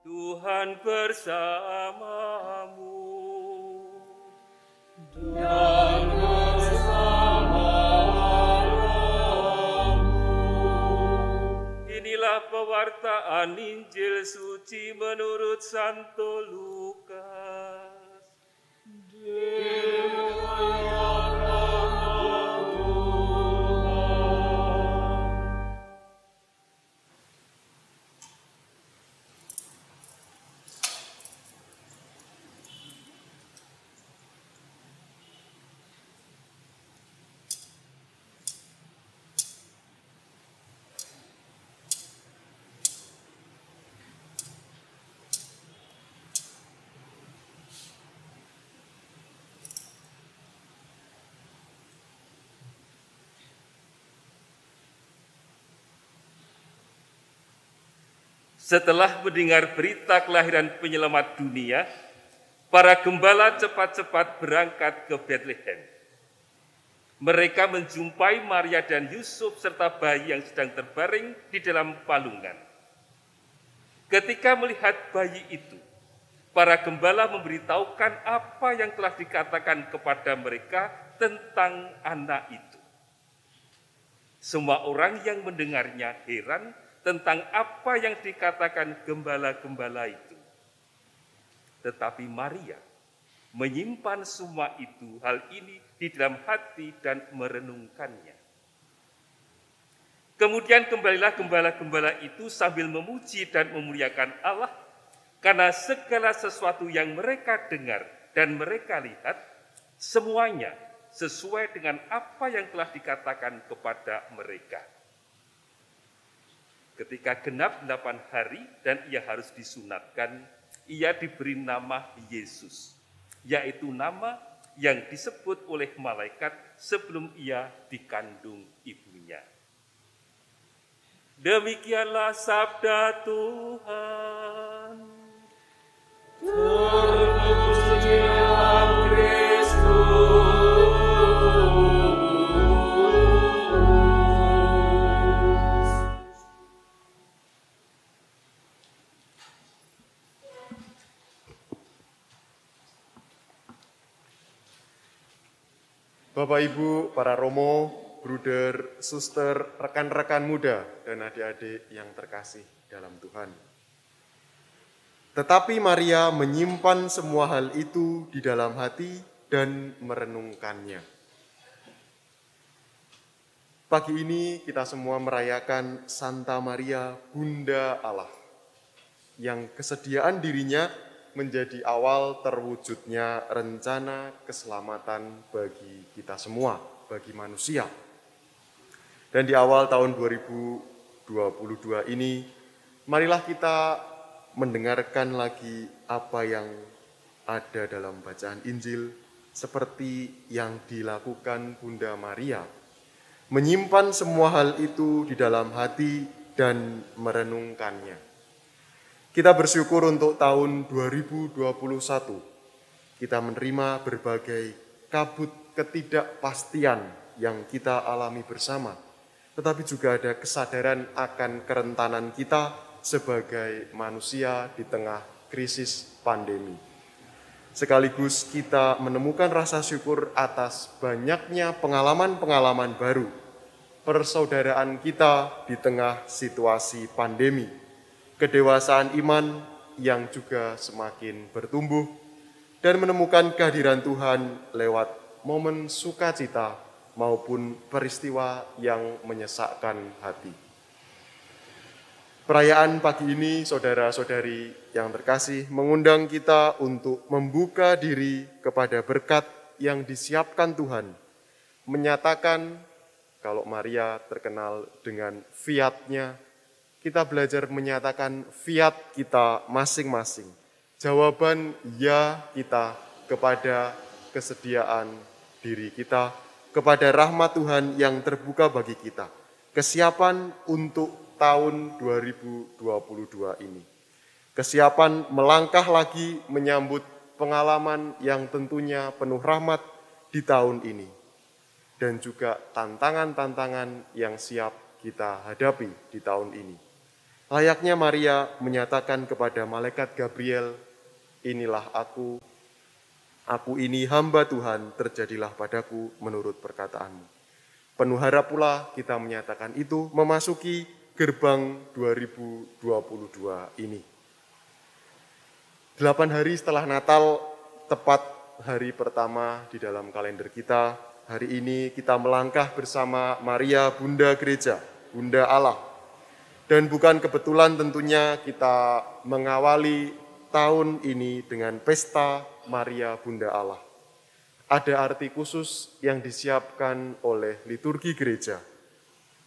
Tuhan bersamamu. Dan bersama rohmu. Inilah pewartaan Injil suci menurut Santo Lukas. Setelah mendengar berita kelahiran penyelamat dunia, para gembala cepat-cepat berangkat ke Bethlehem. Mereka menjumpai Maria dan Yusuf serta bayi yang sedang terbaring di dalam palungan. Ketika melihat bayi itu, para gembala memberitahukan apa yang telah dikatakan kepada mereka tentang anak itu. Semua orang yang mendengarnya heran tentang apa yang dikatakan gembala-gembala itu. Tetapi Maria menyimpan semua itu, hal ini di dalam hati dan merenungkannya. Kemudian kembalilah gembala-gembala itu sambil memuji dan memuliakan Allah karena segala sesuatu yang mereka dengar dan mereka lihat, semuanya sesuai dengan apa yang telah dikatakan kepada mereka. Ketika genap 8 hari dan ia harus disunatkan, ia diberi nama Yesus, yaitu nama yang disebut oleh malaikat sebelum ia dikandung ibunya. Demikianlah sabda Tuhan. Terpujilah Kristus. Bapak Ibu, para romo, bruder, suster, rekan-rekan muda, dan adik-adik yang terkasih dalam Tuhan. Tetapi Maria menyimpan semua hal itu di dalam hati dan merenungkannya. Pagi ini kita semua merayakan Santa Maria, Bunda Allah, yang kesediaan dirinya menjadi awal terwujudnya rencana keselamatan bagi kita semua, bagi manusia. Dan di awal tahun 2022 ini, marilah kita mendengarkan lagi apa yang ada dalam bacaan Injil, seperti yang dilakukan Bunda Maria. Menyimpan semua hal itu di dalam hati dan merenungkannya. Kita bersyukur untuk tahun 2021. Kita menerima berbagai kabut ketidakpastian yang kita alami bersama. Tetapi juga ada kesadaran akan kerentanan kita sebagai manusia di tengah krisis pandemi. Sekaligus kita menemukan rasa syukur atas banyaknya pengalaman-pengalaman baru, persaudaraan kita di tengah situasi pandemi, kedewasaan iman yang juga semakin bertumbuh, dan menemukan kehadiran Tuhan lewat momen sukacita maupun peristiwa yang menyesakkan hati. Perayaan pagi ini, saudara-saudari yang terkasih, mengundang kita untuk membuka diri kepada berkat yang disiapkan Tuhan, menyatakan kalau Maria terkenal dengan fiat-nya, kita belajar menyatakan fiat kita masing-masing. Jawaban ya kita kepada kesediaan diri kita, kepada rahmat Tuhan yang terbuka bagi kita. Kesiapan untuk tahun 2022 ini. Kesiapan melangkah lagi menyambut pengalaman yang tentunya penuh rahmat di tahun ini. Dan juga tantangan-tantangan yang siap kita hadapi di tahun ini. Layaknya Maria menyatakan kepada malaikat Gabriel, "Inilah aku ini hamba Tuhan, terjadilah padaku menurut perkataanmu." Penuh harap pula kita menyatakan itu memasuki gerbang 2022 ini. 8 hari setelah Natal, tepat hari pertama di dalam kalender kita, hari ini kita melangkah bersama Maria Bunda Gereja, Bunda Allah. Dan bukan kebetulan tentunya kita mengawali tahun ini dengan pesta Maria Bunda Allah. Ada arti khusus yang disiapkan oleh liturgi gereja,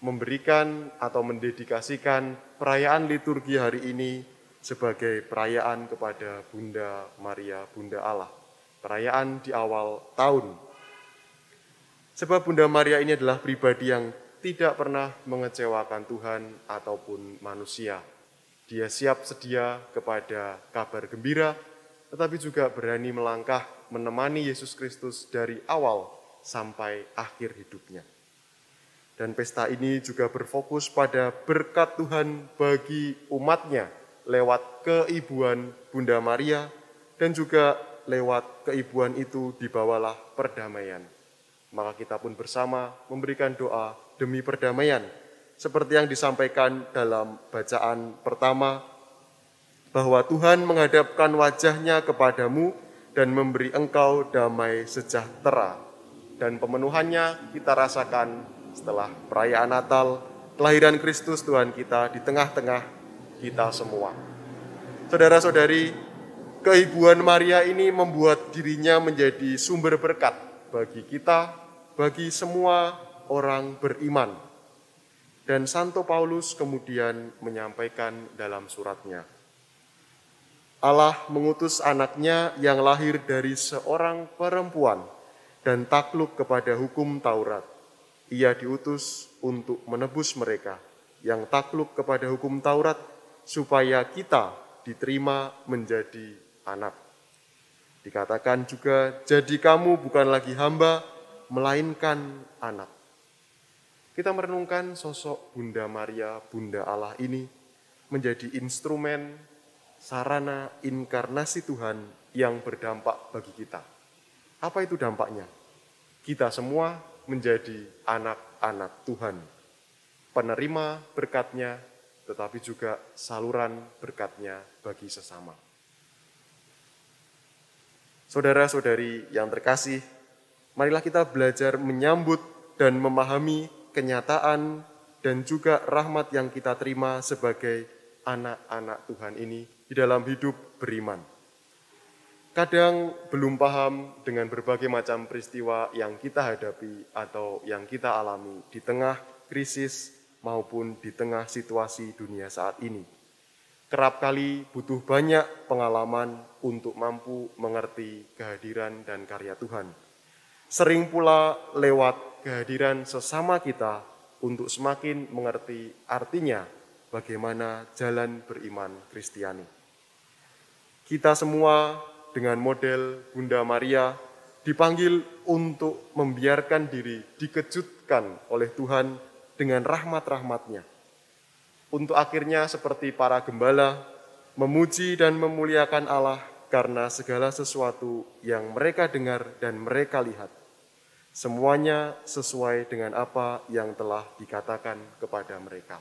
memberikan atau mendedikasikan perayaan liturgi hari ini sebagai perayaan kepada Bunda Maria Bunda Allah, perayaan di awal tahun. Sebab Bunda Maria ini adalah pribadi yang tidak pernah mengecewakan Tuhan ataupun manusia. Dia siap sedia kepada kabar gembira, tetapi juga berani melangkah menemani Yesus Kristus dari awal sampai akhir hidupnya. Dan pesta ini juga berfokus pada berkat Tuhan bagi umatnya lewat keibuan Bunda Maria, dan juga lewat keibuan itu dibawalah perdamaian. Maka kita pun bersama memberikan doa demi perdamaian, seperti yang disampaikan dalam bacaan pertama, bahwa Tuhan menghadapkan wajahnya kepadamu dan memberi engkau damai sejahtera. Dan pemenuhannya kita rasakan setelah perayaan Natal, kelahiran Kristus Tuhan kita di tengah-tengah kita semua. Saudara-saudari, keibuan Maria ini membuat dirinya menjadi sumber berkat bagi kita, bagi semua orang beriman. Dan Santo Paulus kemudian menyampaikan dalam suratnya, Allah mengutus anaknya yang lahir dari seorang perempuan dan takluk kepada hukum Taurat. Ia diutus untuk menebus mereka yang takluk kepada hukum Taurat, supaya kita diterima menjadi anak. Dikatakan juga, jadi kamu bukan lagi hamba, melainkan anak. Kita merenungkan sosok Bunda Maria, Bunda Allah ini menjadi instrumen, sarana inkarnasi Tuhan yang berdampak bagi kita. Apa itu dampaknya? Kita semua menjadi anak-anak Tuhan, penerima berkat-Nya, tetapi juga saluran berkat-Nya bagi sesama. Saudara-saudari yang terkasih, marilah kita belajar menyambut dan memahami kenyataan dan juga rahmat yang kita terima sebagai anak-anak Tuhan ini di dalam hidup beriman. Kadang belum paham dengan berbagai macam peristiwa yang kita hadapi atau yang kita alami di tengah krisis maupun di tengah situasi dunia saat ini. Kerap kali butuh banyak pengalaman untuk mampu mengerti kehadiran dan karya Tuhan. Sering pula lewat kehadiran sesama kita untuk semakin mengerti artinya bagaimana jalan beriman Kristiani. Kita semua dengan model Bunda Maria dipanggil untuk membiarkan diri dikejutkan oleh Tuhan dengan rahmat-rahmat-Nya. Untuk akhirnya seperti para gembala, memuji dan memuliakan Allah karena segala sesuatu yang mereka dengar dan mereka lihat. Semuanya sesuai dengan apa yang telah dikatakan kepada mereka.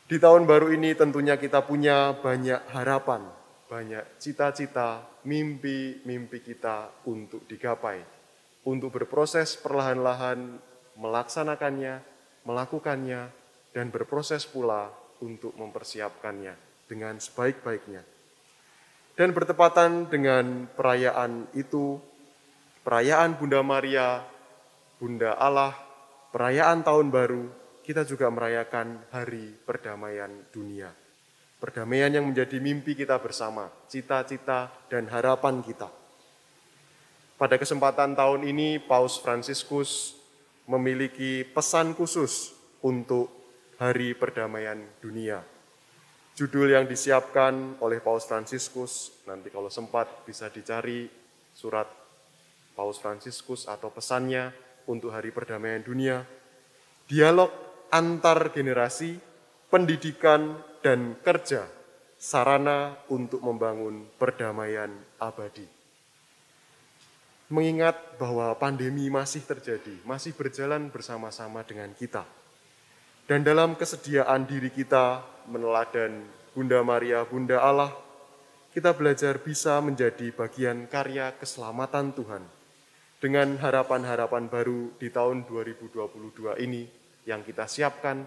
Di tahun baru ini tentunya kita punya banyak harapan, banyak cita-cita, mimpi-mimpi kita untuk digapai, untuk berproses perlahan-lahan melaksanakannya, melakukannya, dan berproses pula untuk mempersiapkannya dengan sebaik-baiknya. Dan bertepatan dengan perayaan itu, perayaan Bunda Maria, Bunda Allah, perayaan Tahun Baru, kita juga merayakan Hari Perdamaian Dunia. Perdamaian yang menjadi mimpi kita bersama, cita-cita dan harapan kita. Pada kesempatan tahun ini, Paus Fransiskus memiliki pesan khusus untuk Hari Perdamaian Dunia. Judul yang disiapkan oleh Paus Fransiskus, nanti kalau sempat bisa dicari surat Paus Fransiskus atau pesannya untuk Hari Perdamaian Dunia. Dialog antar generasi, pendidikan, dan kerja, sarana untuk membangun perdamaian abadi. Mengingat bahwa pandemi masih terjadi, masih berjalan bersama-sama dengan kita. Dan dalam kesediaan diri kita meneladan Bunda Maria, Bunda Allah, kita belajar bisa menjadi bagian karya keselamatan Tuhan dengan harapan-harapan baru di tahun 2022 ini yang kita siapkan,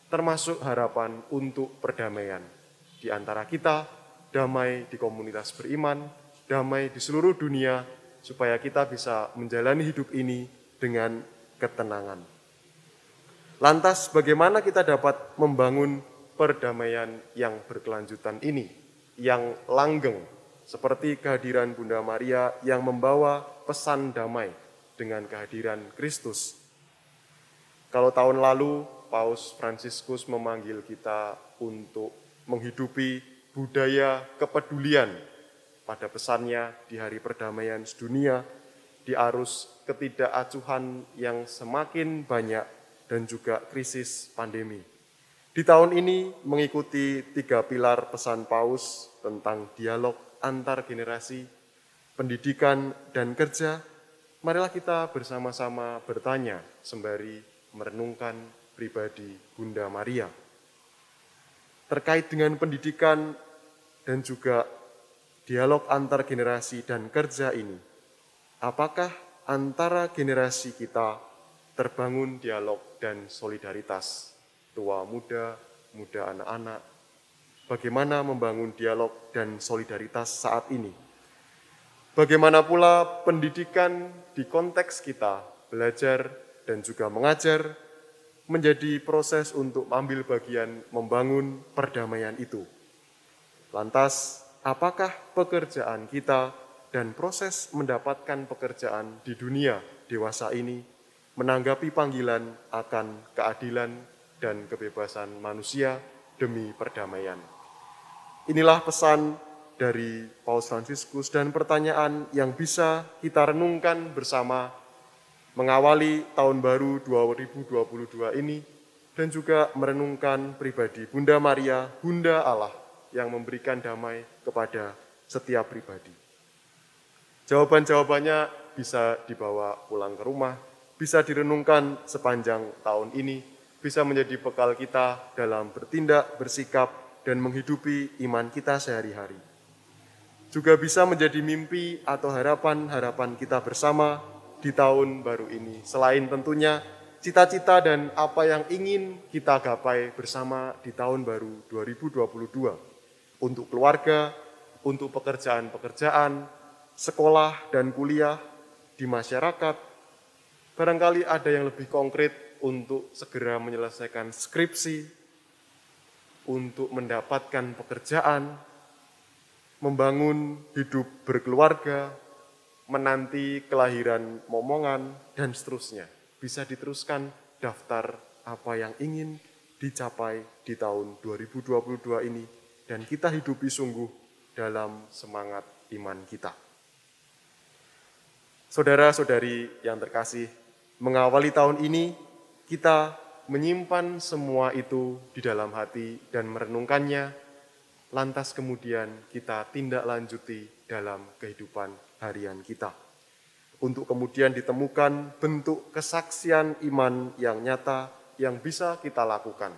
termasuk harapan untuk perdamaian di antara kita, damai di komunitas beriman, damai di seluruh dunia, supaya kita bisa menjalani hidup ini dengan ketenangan. Lantas bagaimana kita dapat membangun perdamaian yang berkelanjutan ini, yang langgeng, seperti kehadiran Bunda Maria yang membawa pesan damai dengan kehadiran Kristus. Kalau tahun lalu Paus Fransiskus memanggil kita untuk menghidupi budaya kepedulian pada pesannya di Hari Perdamaian Sedunia, di arus ketidakacuhan yang semakin banyak dan juga krisis pandemi. Di tahun ini mengikuti 3 pilar pesan Paus tentang dialog antar generasi, pendidikan, dan kerja, marilah kita bersama-sama bertanya sembari merenungkan pribadi Bunda Maria. Terkait dengan pendidikan dan juga dialog antar generasi dan kerja ini, apakah antara generasi kita terbangun dialog dan solidaritas, tua muda, muda anak-anak? Bagaimana membangun dialog dan solidaritas saat ini? Bagaimana pula pendidikan di konteks kita, belajar dan juga mengajar, menjadi proses untuk ambil bagian membangun perdamaian itu. Lantas, apakah pekerjaan kita dan proses mendapatkan pekerjaan di dunia dewasa ini menanggapi panggilan akan keadilan dan kebebasan manusia demi perdamaian? Inilah pesan dari Paus Fransiskus dan pertanyaan yang bisa kita renungkan bersama mengawali tahun baru 2022 ini dan juga merenungkan pribadi Bunda Maria, Bunda Allah yang memberikan damai kepada setiap pribadi. Jawaban-jawabannya bisa dibawa pulang ke rumah, bisa direnungkan sepanjang tahun ini, bisa menjadi bekal kita dalam bertindak, bersikap, dan menghidupi iman kita sehari-hari. Juga bisa menjadi mimpi atau harapan-harapan kita bersama di tahun baru ini. Selain tentunya cita-cita dan apa yang ingin kita gapai bersama di tahun baru 2022. Untuk keluarga, untuk pekerjaan-pekerjaan, sekolah dan kuliah, di masyarakat. Barangkali ada yang lebih konkret untuk segera menyelesaikan skripsi, untuk mendapatkan pekerjaan, membangun hidup berkeluarga, menanti kelahiran momongan, dan seterusnya. Bisa diteruskan daftar apa yang ingin dicapai di tahun 2022 ini, dan kita hidupi sungguh dalam semangat iman kita. Saudara-saudari yang terkasih, mengawali tahun ini, kita menyimpan semua itu di dalam hati dan merenungkannya, lantas kemudian kita tindak lanjuti dalam kehidupan harian kita. Untuk kemudian ditemukan bentuk kesaksian iman yang nyata yang bisa kita lakukan.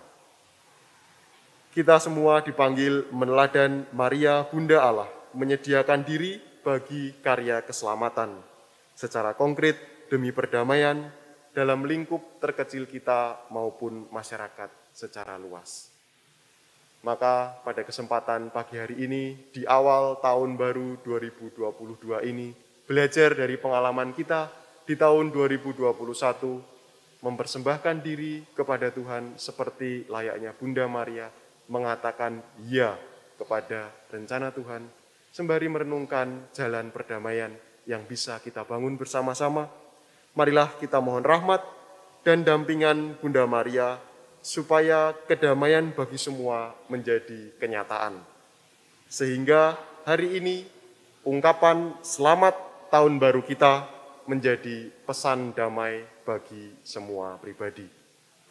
Kita semua dipanggil meneladan Maria Bunda Allah, menyediakan diri bagi karya keselamatan, secara konkret demi perdamaian dalam lingkup terkecil kita maupun masyarakat secara luas. Maka pada kesempatan pagi hari ini, di awal tahun baru 2022 ini, belajar dari pengalaman kita di tahun 2021, mempersembahkan diri kepada Tuhan seperti layaknya Bunda Maria, mengatakan ya kepada rencana Tuhan, sembari merenungkan jalan perdamaian yang bisa kita bangun bersama-sama. Marilah kita mohon rahmat dan dampingan Bunda Maria, supaya kedamaian bagi semua menjadi kenyataan. Sehingga hari ini ungkapan selamat tahun baru kita menjadi pesan damai bagi semua pribadi.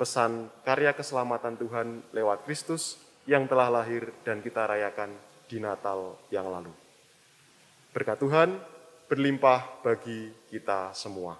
pesan karya keselamatan Tuhan lewat Kristus yang telah lahir dan kita rayakan di Natal yang lalu. Berkat Tuhan berlimpah bagi kita semua.